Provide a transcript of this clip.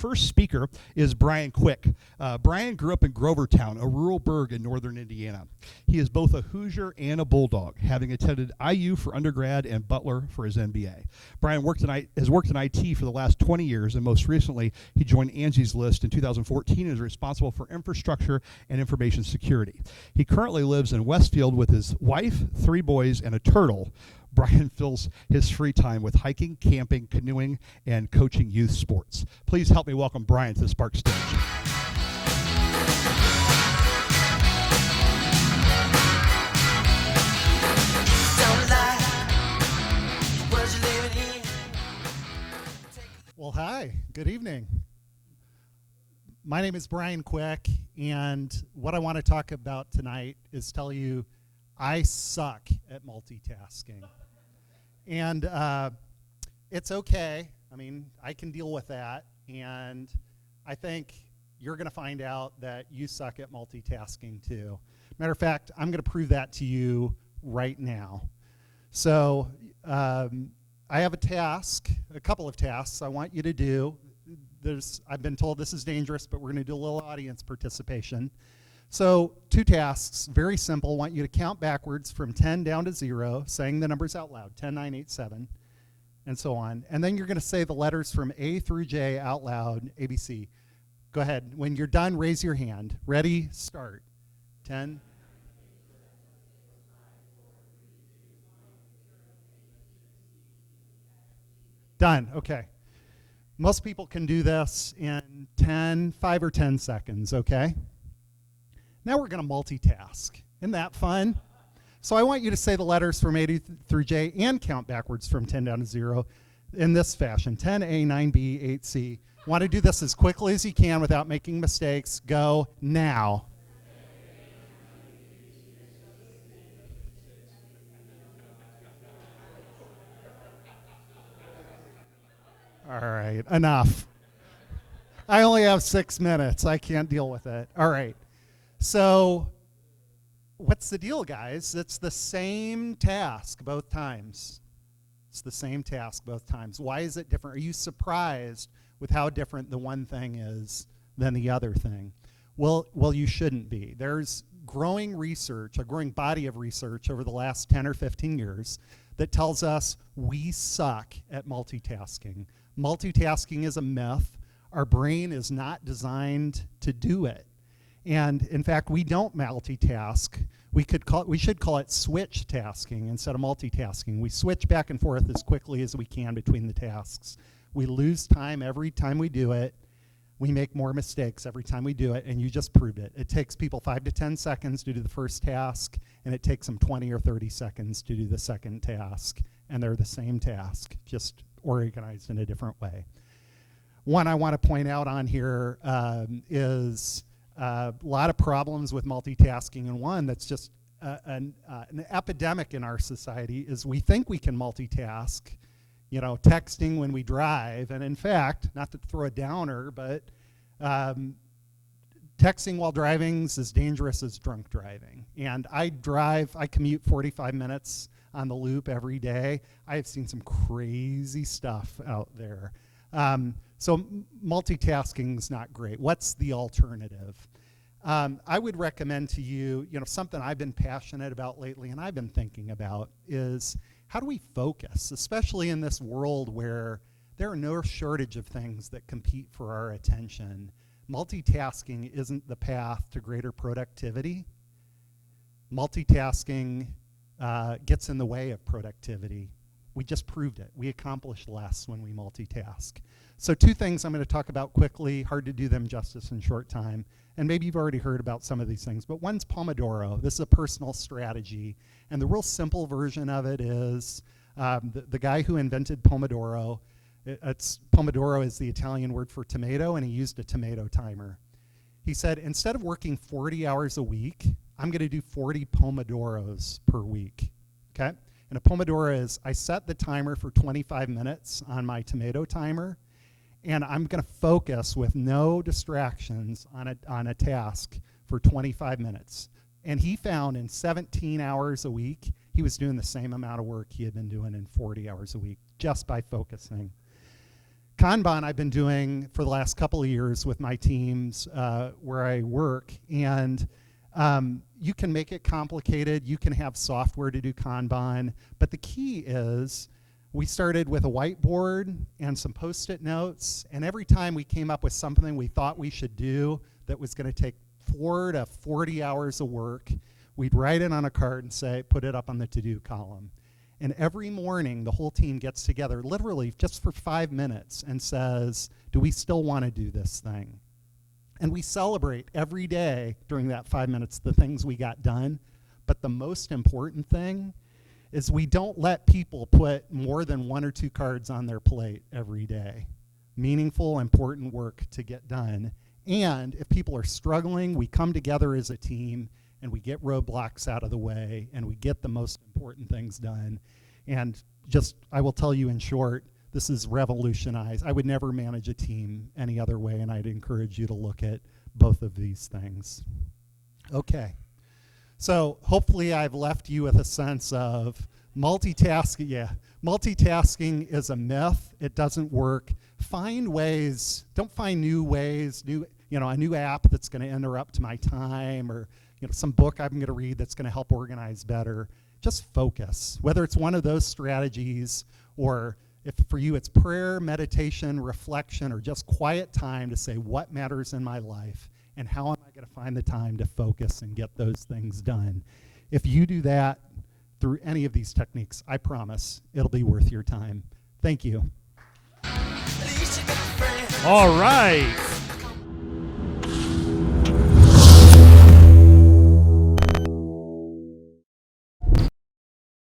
first speaker is Brian Quick. Brian grew up in Grovertown, a rural burg in northern Indiana. He is both a Hoosier and a Bulldog, having attended IU for undergrad and Butler for his MBA. Brian has worked in IT for the last 20 years, and most recently, he joined Angie's List in 2014 and is responsible for infrastructure and information security. He currently lives in Westfield with his wife, 3 boys, and a turtle. Brian fills his free time with hiking, camping, canoeing, and coaching youth sports. Please help me welcome Brian to the Spark stage. Well, hi, good evening. My name is Brian Quick, and what I want to talk about tonight is tell you I suck at multitasking. And it's okay. I mean, I can deal with that. And I think you're going to find out that you suck at multitasking too. Matter of fact, I'm going to prove that to you right now. So I have a couple of tasks I want you to do. I've been told this is dangerous, but we're going to do a little audience participation. So 2 tasks, very simple. I want you to count backwards from 10 down to 0, saying the numbers out loud, 10, 9, 8, 7, and so on. And then you're going to say the letters from A through J out loud, ABC. Go ahead. When you're done, raise your hand. Ready? Start. 10. Done. Okay. Most people can do this in 5 or 10 seconds, okay? Now we're going to multitask. Isn't that fun? So I want you to say the letters from A through J and count backwards from 10 down to 0 in this fashion. 10A, 9B, 8C. Want to do this as quickly as you can without making mistakes. Go now. All right, enough. I only have 6 minutes. I can't deal with it. All right. So what's the deal, guys? It's the same task both times. It's the same task both times. Why is it different? Are you surprised with how different the one thing is than the other thing? Well, you shouldn't be. There's growing research, a growing body of research over the last 10 or 15 years that tells us we suck at multitasking. Multitasking is a myth. Our brain is not designed to do it. And in fact, we don't multitask. We should call it switch tasking instead of multitasking. We switch back and forth as quickly as we can between the tasks. We lose time every time we do it. We make more mistakes every time we do it, and you just proved it. It takes people 5 to 10 seconds to do the first task, and it takes them 20 or 30 seconds to do the second task, and they're the same task, just organized in a different way. One I want to point out on here is a lot of problems with multitasking, and one that's just an epidemic in our society is we think we can multitask, texting when we drive, and in fact, not to throw a downer, but texting while driving is as dangerous as drunk driving. And I commute 45 minutes on the loop every day. I have seen some crazy stuff out there. So multitasking is not great. What's the alternative? I would recommend to you, something I've been passionate about lately and I've been thinking about is how do we focus, especially in this world where there are no shortage of things that compete for our attention. Multitasking isn't the path to greater productivity. Multitasking gets in the way of productivity. We just proved it. We accomplish less when we multitask. So 2 things I'm going to talk about quickly, hard to do them justice in short time, and maybe you've already heard about some of these things, but one's Pomodoro. This is a personal strategy, and the real simple version of it is the guy who invented Pomodoro, Pomodoro is the Italian word for tomato, and he used a tomato timer. He said, instead of working 40 hours a week, I'm going to do 40 Pomodoros per week, okay? And a Pomodoro is, I set the timer for 25 minutes on my tomato timer, and I'm going to focus with no distractions on a task for 25 minutes. And he found in 17 hours a week, he was doing the same amount of work he had been doing in 40 hours a week just by focusing. Kanban I've been doing for the last couple of years with my teams where I work, and you can make it complicated. You can have software to do Kanban, but the key is we started with a whiteboard and some Post-it notes, and every time we came up with something we thought we should do that was going to take 4 to 40 hours of work, we'd write it on a card and say, put it up on the to-do column. And every morning, the whole team gets together, literally just for 5 minutes, and says, do we still want to do this thing? And we celebrate every day during that 5 minutes the things we got done. But the most important thing is we don't let people put more than 1 or 2 cards on their plate every day. Meaningful, important work to get done. And if people are struggling, we come together as a team and we get roadblocks out of the way, and we get the most important things done. And just, I will tell you in short, this is revolutionized. I would never manage a team any other way, and I'd encourage you to look at both of these things. Okay, so hopefully I've left you with a sense of multitasking. Yeah, multitasking is a myth. It doesn't work. Find ways, don't find new ways, a new app that's gonna interrupt my time, or some book I'm going to read that's going to help organize better. Just focus. Whether it's one of those strategies, or if for you it's prayer, meditation, reflection, or just quiet time to say what matters in my life and how am I going to find the time to focus and get those things done. If you do that through any of these techniques, I promise it'll be worth your time. Thank you. All right.